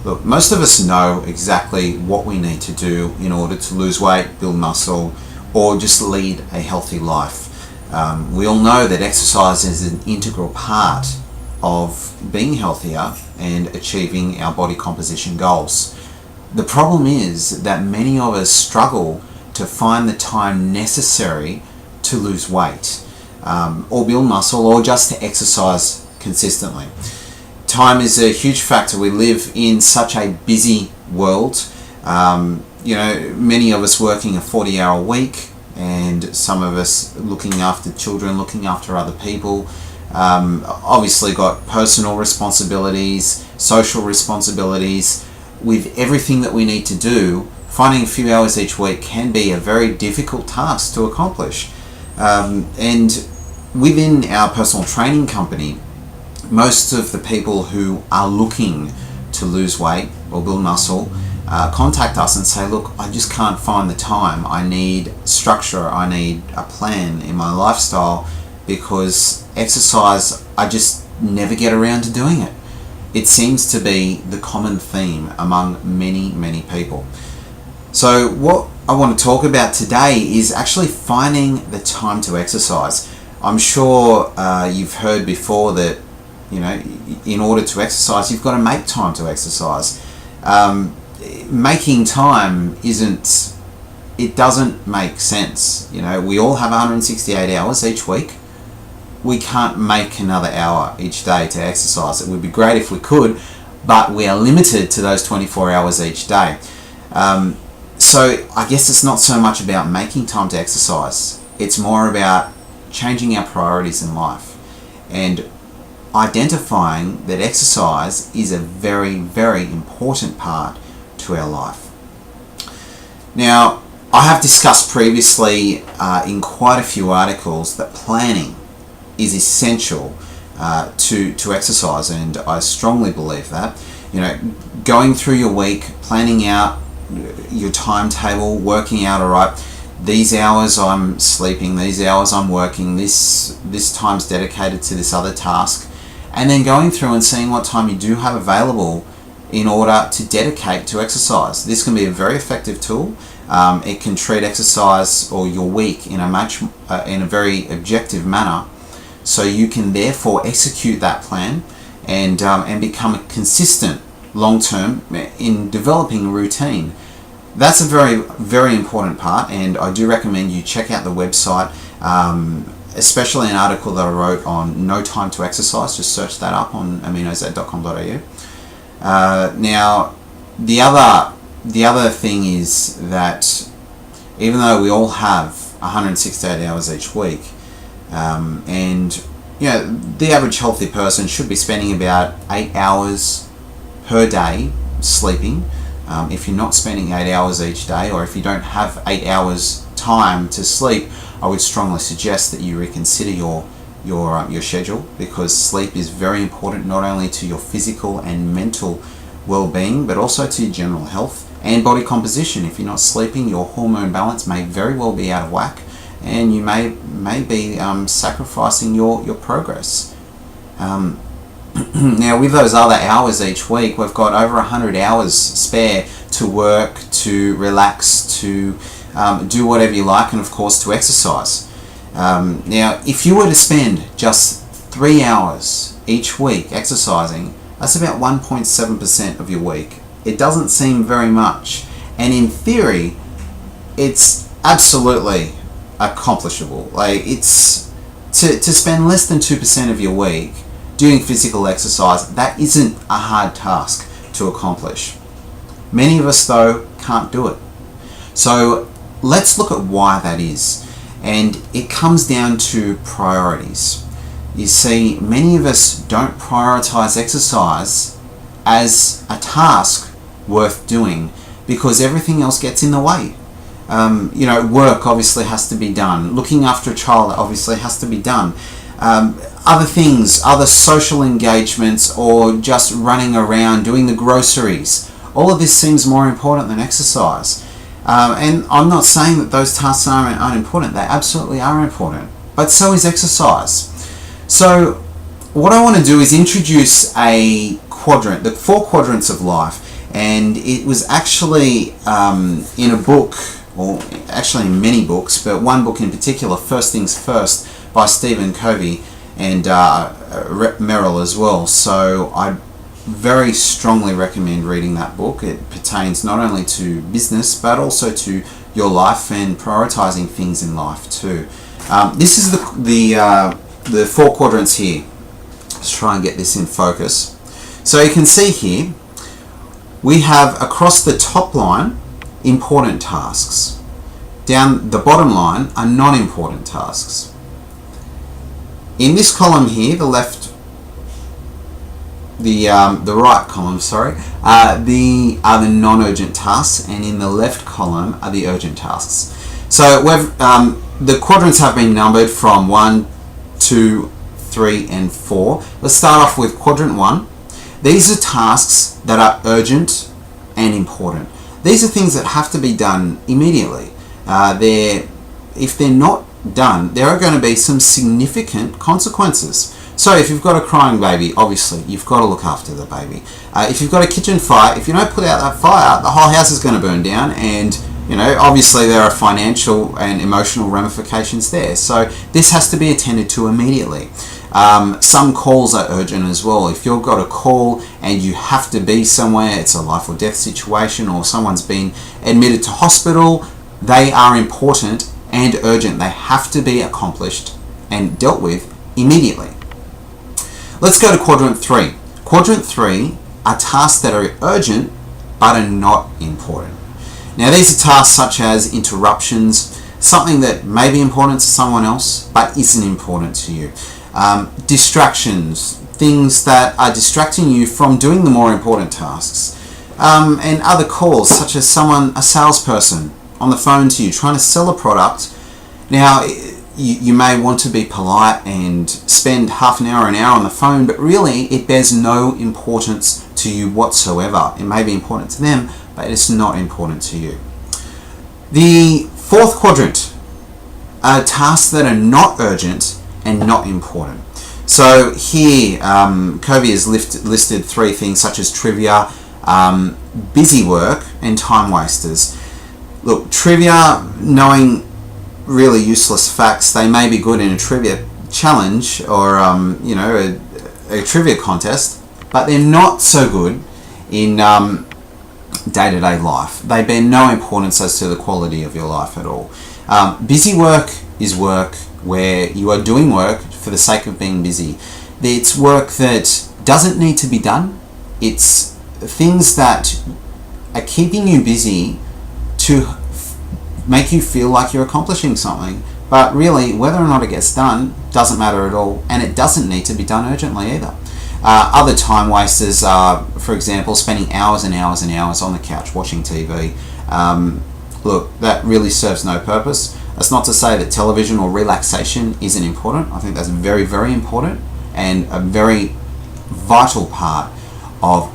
Look, most of us know exactly what we need to do in order to lose weight, build muscle, or just lead a healthy life. We all know that exercise is an integral part of being healthier and achieving our body composition goals. The problem is that many of us struggle to find the time necessary to lose weight, or build muscle, or just to exercise consistently. Time is a huge factor. We live in such a busy world. Many of us working a 40-hour week, and some of us looking after children, looking after other people. Obviously got personal responsibilities, social responsibilities. With everything that we need to do, finding a few hours each week can be a very difficult task to accomplish. And within our personal training company, most of the people who are looking to lose weight or build muscle contact us and say, look, I just can't find the time. I need structure. I need a plan in my lifestyle, because exercise, I just never get around to doing it. It seems to be the common theme among many, many people. So what I want to talk about today is actually finding the time to exercise. I'm sure you've heard before that, in order to exercise, you've got to make time to exercise. Making time doesn't make sense. We all have 168 hours each week. We can't make another hour each day to exercise. It would be great if we could, but we are limited to those 24 hours each day. So I guess it's not so much about making time to exercise. It's more about changing our priorities in life and identifying that exercise is a very, very important part to our life. Now, I have discussed previously in quite a few articles that planning is essential to exercise, and I strongly believe that. Going through your week, planning out your timetable, working out, all right, these hours I'm sleeping, these hours I'm working, this time's dedicated to this other task, and then going through and seeing what time you do have available in order to dedicate to exercise. This can be a very effective tool. It can treat exercise or your week in a very objective manner, so you can therefore execute that plan and become consistent long-term in developing a routine. That's a very, very important part, and I do recommend you check out the website, especially an article that I wrote on no time to exercise. Just search that up on aminoz.com.au. Now, the other thing is that even though we all have 168 hours each week, and the average healthy person should be spending about 8 hours per day sleeping. If you're not spending 8 hours each day, or if you don't have 8 hours time to sleep, I would strongly suggest that you reconsider your schedule, because sleep is very important not only to your physical and mental well-being, but also to your general health and body composition. If you're not sleeping, your hormone balance may very well be out of whack, and you may be sacrificing your progress. Now, with those other hours each week, we've got over 100 hours spare to work, to relax, to do whatever you like, and of course to exercise. Now, if you were to spend just 3 hours each week exercising, that's about 1.7% of your week. It doesn't seem very much, and in theory, it's absolutely accomplishable. Like, it's to spend less than 2% of your week doing physical exercise, that isn't a hard task to accomplish. Many of us, though, can't do it. So let's look at why that is. And it comes down to priorities. You see, many of us don't prioritize exercise as a task worth doing because everything else gets in the way. Work obviously has to be done. Looking after a child obviously has to be done. Other things, other social engagements, or just running around doing the groceries. All of this seems more important than exercise. And I'm not saying that those tasks aren't important. They absolutely are important. But so is exercise. So what I want to do is introduce a quadrant, the 4 quadrants of life, and it was actually in a book, or actually in many books, but one book in particular, First Things First, by Stephen Covey and Merrill as well. So I very strongly recommend reading that book. It pertains not only to business but also to your life and prioritizing things in life too. This is the 4 quadrants here. Let's try and get this in focus. So you can see here we have across the top line important tasks. Down the bottom line are non-important tasks. In this column here, the right column, are the non-urgent tasks, and in the left column are the urgent tasks. So the quadrants have been numbered from 1, 2, 3, and 4. Let's start off with quadrant 1. These are tasks that are urgent and important. These are things that have to be done immediately. If they're not done, there are going to be some significant consequences. So if you've got a crying baby, obviously you've got to look after the baby. If you've got a kitchen fire, if you don't put out that fire, the whole house is going to burn down, and obviously there are financial and emotional ramifications there. So this has to be attended to immediately. Some calls are urgent as well. If you've got a call and you have to be somewhere, it's a life or death situation, or someone's been admitted to hospital, they are important and urgent. They have to be accomplished and dealt with immediately. Let's go to quadrant 3. Quadrant 3 are tasks that are urgent but are not important. Now these are tasks such as interruptions, something that may be important to someone else but isn't important to you. Distractions, things that are distracting you from doing the more important tasks. And other calls such as a salesperson on the phone to you trying to sell a product. Now you may want to be polite and spend half an hour on the phone, but really it bears no importance to you whatsoever. It may be important to them, but it's not important to you. The 4th quadrant are tasks that are not urgent and not important. So here Covey has listed 3 things such as trivia, busy work, and time wasters. Look, trivia, knowing really useless facts, they may be good in a trivia challenge or a trivia contest, but they're not so good in day-to-day life. They bear no importance as to the quality of your life at all. Busy work is work where you are doing work for the sake of being busy. It's work that doesn't need to be done. It's things that are keeping you busy to make you feel like you're accomplishing something, but really whether or not it gets done doesn't matter at all, and it doesn't need to be done urgently either. Other time wasters are, for example, spending hours and hours and hours on the couch watching TV. Look, that really serves no purpose. That's not to say that television or relaxation isn't important. I think that's very, very important and a very vital part of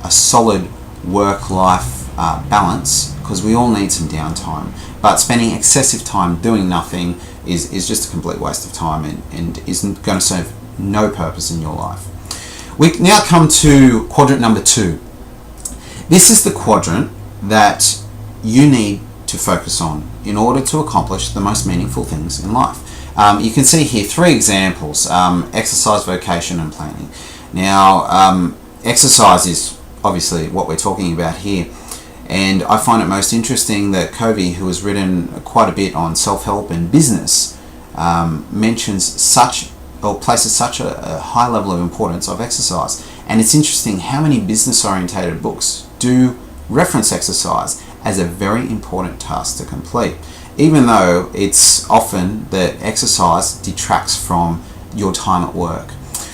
a solid work-life balance, because we all need some downtime. But spending excessive time doing nothing is just a complete waste of time and isn't going to serve no purpose in your life. We now come to quadrant number 2. This is the quadrant that you need to focus on in order to accomplish the most meaningful things in life. You can see here 3 examples: exercise, vocation, and planning. Now, exercise is obviously what we're talking about here, and I find it most interesting that Covey, who has written quite a bit on self-help and business, places such a high level of importance of exercise. And it's interesting how many business-orientated books do reference exercise as a very important task to complete, even though it's often that exercise detracts from your time at work.